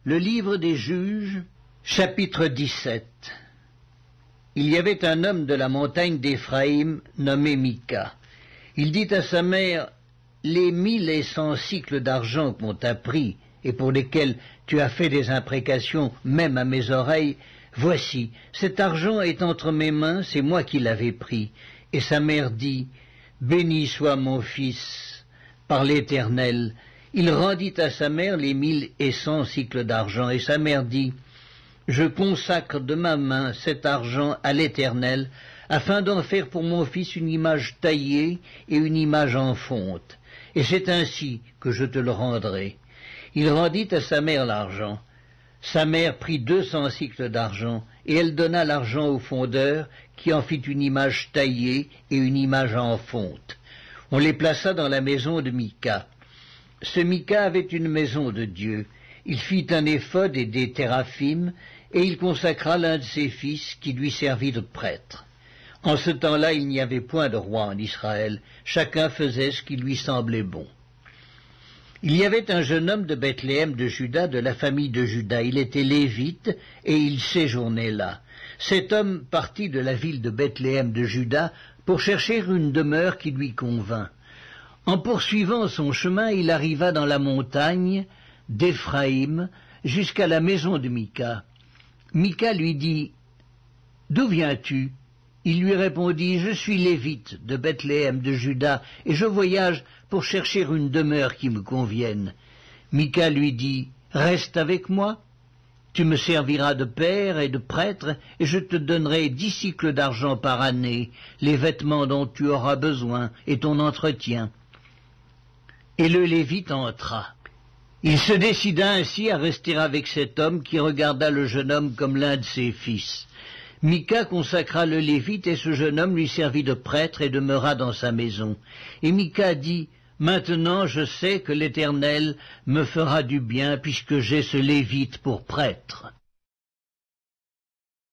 Le livre des Juges, chapitre 17. Il y avait un homme de la montagne d'Éphraïm nommé Mika. Il dit à sa mère, « Les 1100 cycles d'argent qu'on t'a pris et pour lesquels tu as fait des imprécations même à mes oreilles, voici, cet argent est entre mes mains, c'est moi qui l'avais pris. » Et sa mère dit, « Béni soit mon fils par l'Éternel. » Il rendit à sa mère les 1100 cycles d'argent, et sa mère dit, « Je consacre de ma main cet argent à l'Éternel, afin d'en faire pour mon fils une image taillée et une image en fonte, et c'est ainsi que je te le rendrai. » Il rendit à sa mère l'argent. Sa mère prit 200 cycles d'argent, et elle donna l'argent au fondeur, qui en fit une image taillée et une image en fonte. On les plaça dans la maison de Mika. Ce Mika avait une maison de Dieu. Il fit un éphod et des théraphim, et il consacra l'un de ses fils qui lui servit de prêtre. En ce temps-là, il n'y avait point de roi en Israël. Chacun faisait ce qui lui semblait bon. Il y avait un jeune homme de Bethléem de Juda, de la famille de Juda. Il était lévite, et il séjournait là. Cet homme partit de la ville de Bethléem de Juda pour chercher une demeure qui lui convint. En poursuivant son chemin, il arriva dans la montagne d'Éphraïm jusqu'à la maison de Mika. Mika lui dit, « D'où viens-tu » Il lui répondit, « Je suis lévite de Bethléem de Juda, et je voyage pour chercher une demeure qui me convienne. » Mika lui dit, « Reste avec moi, tu me serviras de père et de prêtre, et je te donnerai 10 cycles d'argent par année, les vêtements dont tu auras besoin, et ton entretien. » Et le Lévite entra. Il se décida ainsi à rester avec cet homme qui regarda le jeune homme comme l'un de ses fils. Mika consacra le Lévite et ce jeune homme lui servit de prêtre et demeura dans sa maison. Et Mika dit, « Maintenant je sais que l'Éternel me fera du bien puisque j'ai ce Lévite pour prêtre. »